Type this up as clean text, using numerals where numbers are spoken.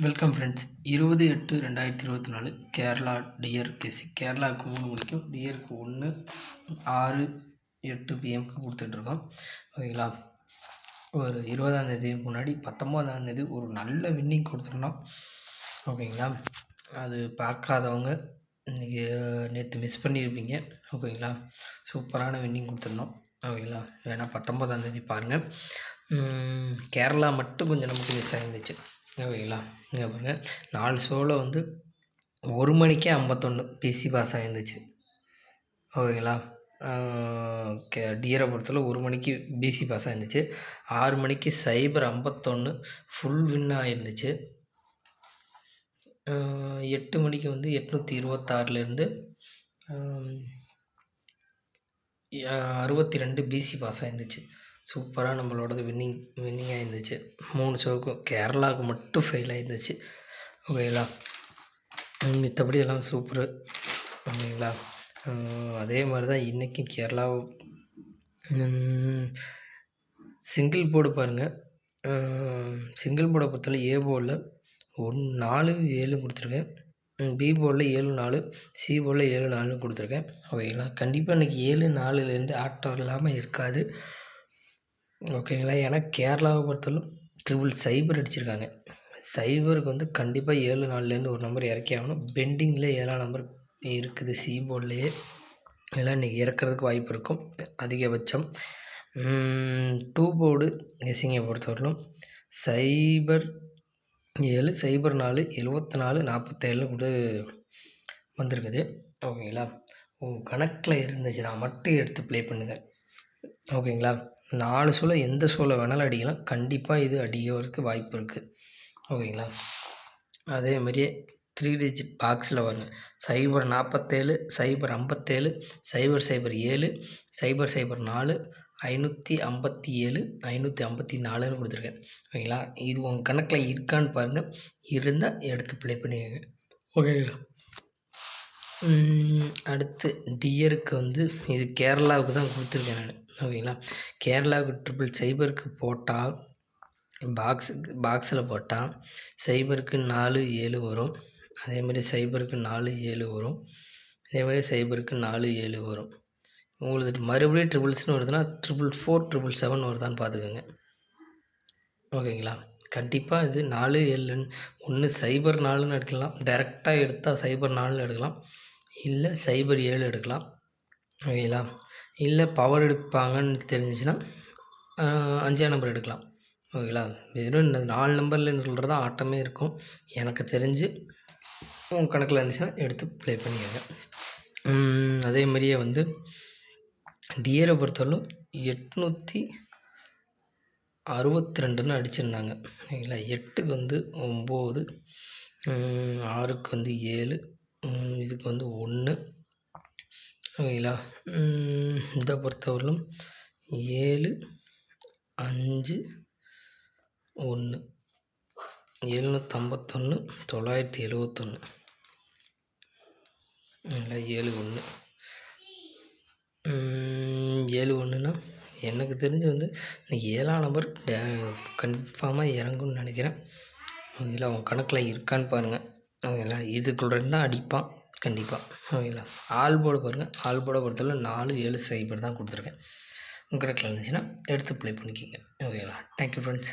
Welcome friends. 20/8/2024 Kerala dear கேசி. கேரளாவுக்கு 3 மணிக்கும் டியருக்கு 1:06 PM கொடுத்துட்ருக்கோம். ஓகேங்களா. ஒரு 20ஆந்தேதி முன்னாடி 19ஆந்தேதி ஒரு நல்ல வின்னிங் கொடுத்துருந்தோம். ஓகேங்களா. அது பார்க்காதவங்க இன்றைக்கி நேற்று மிஸ் பண்ணியிருப்பீங்க. ஓகேங்களா. சூப்பரான வின்னிங் கொடுத்துருந்தோம். ஓகேங்களா. வேணால் 19ஆந்தேதி பாருங்கள். கேரளா மட்டும் கொஞ்சம் நமக்கு மிஸ் ஆகிருந்துச்சு. ஓகேங்களா. இங்கே பாருங்கள், 4 ஷோவில் வந்து 1 மணிக்கே 51 பிசி பாஸ் ஆகிருந்துச்சு. ஓகேங்களா. டியரை பொறுத்தவரை 1 மணிக்கு பிசி பாஸ் ஆகிருந்துச்சு. 6 மணிக்கு சைபர் 51 ஃபுல் வின் ஆகிருந்துச்சு. 8 மணிக்கு வந்து 826லேருந்து 62 பிசி பாஸ் ஆகிருந்துச்சு. சூப்பராக நம்மளோடது வின்னிங்காக இருந்துச்சு. 3 ஷோவுக்கும் கேரளாவுக்கு மட்டும் ஃபெயில் ஆகிருந்துச்சு. ஓகேங்களா. மித்தபடி எல்லாம் சூப்பரு. ஓகேங்களா. அதே மாதிரி தான் இன்றைக்கும் கேரளா சிங்கிள் போர்டு பாருங்கள். சிங்கிள் போர்டை பொறுத்தவரை ஏ போர்டில் 4-7 கொடுத்துருக்கேன். பி போர்டில் 7-4, சி போர்டில் 7-4 கொடுத்துருக்கேன். ஓகேங்களா. கண்டிப்பாக இன்றைக்கி 7-4லேருந்து ஆட்டம் இல்லாமல் இருக்காது. ஓகேங்களா. ஏன்னா கேரளாவை பொறுத்தவரைக்கும் ட்ரிபிள் சைபர் அடிச்சிருக்காங்க. சைபருக்கு வந்து கண்டிப்பாக 7-4லேருந்து ஒரு நம்பர் இறக்கி ஆகணும். பெண்டிங்கில் 7ஆம் நம்பர் இருக்குது சி போர்ட்லேயே. இதெல்லாம் இன்றைக்கி இறக்கிறதுக்கு வாய்ப்பு இருக்கும் அதிகபட்சம். 2 போர்டு கெஸ்ஸிங்கை பொறுத்தவரையிலும் சைபர் 7, சைபர் 4, 74, 47 கூட வந்திருக்குது. ஓகேங்களா. உங்கள் கணக்கில் இருந்துச்சுன்னா மட்டும் எடுத்து ப்ளே பண்ணுங்கள். ஓகேங்களா. 4 ஷோவில் எந்த ஷோவில் வேணாலும் அடிக்கலாம். கண்டிப்பாக இது அடிக்கிறதுக்கு வாய்ப்பு இருக்குது. ஓகேங்களா. அதேமாரியே 3 டிஜிட் பாக்ஸில் வருங்க. சைபர் 47, சைபர் 57, சைபர் 07, சைபர் 04, 557, 554ன்னு கொடுத்துருக்கேன். ஓகேங்களா. இது உங்கள் கணக்கில் இருக்கான்னு பாருங்கள். இருந்தால் எடுத்து ப்ளே பண்ணிடுங்க. ஓகேங்களா. அடுத்து டியருக்கு வந்து இது கேரளாவுக்கு தான் கொடுத்துருக்கேன் நான். ஓகேங்களா. கேரளாவுக்கு ட்ரிபிள் சைபருக்கு போட்டால் பாக்ஸில் போட்டால் சைபருக்கு 4-7 வரும். அதேமாதிரி சைபருக்கு 4-7 வரும். அதேமாதிரி சைபருக்கு 4-7 வரும். உங்களுக்கு மறுபடியும் ட்ரிபிள்ஸ்னு வருதுன்னா 444, 777 வருதான்னு பார்த்துக்கோங்க. ஓகேங்களா. கண்டிப்பாக இது 4-7 ஒன்று சைபர் 4ன்னு எடுக்கலாம். டைரெக்டாக எடுத்தால் சைபர் 4ன்னு எடுக்கலாம். இல்லை சைபர் 7 எடுக்கலாம். ஓகேங்களா. இல்லை பவர் எடுப்பாங்கன்னு தெரிஞ்சிச்சுன்னா 5ஆம் நம்பர் எடுக்கலாம். ஓகேங்களா. வெறும் இந்த 4 நம்பரில் சொல்கிறது தான் ஆட்டமே இருக்கும். எனக்கு தெரிஞ்சு உங்கள் கணக்கில் இருந்துச்சுன்னா எடுத்து ப்ளே பண்ணிக்கோங்க. அதே மாதிரியே வந்து டியரை பொறுத்தவரைக்கும் 862ன்னு அடிச்சிருந்தாங்க. ஓகேங்களா. 8க்கு வந்து 9, 6க்கு வந்து 7, இதுக்கு வந்து 1. ஓகேங்களா. இதை பொறுத்தவரையிலும் 7, 5, 1, 751, 971. 7-1, 7-1ன்னா எனக்கு தெரிஞ்சு வந்து இன்றைக்கி 7ஆம் நம்பர் கன்ஃபார்மாக இறங்கும்னு நினைக்கிறேன். ஓகேங்களா. உங்கள் கணக்கில் இருக்கான்னு பாருங்கள். ஓகேங்களா. இதுக்குள்ள தான் அடிப்பான் கண்டிப்பாக. ஓகேங்களா. ஆல் போர்டு பாருங்கள். ஆல் போர்டை பொறுத்தவரை 4-7 சைபர் தான் கொடுத்துருக்கேன். உங்கள் கணக்கில் இருந்துச்சுன்னா எடுத்து ப்ளே பண்ணிக்கோங்க. ஓகேங்களா. Thank you friends.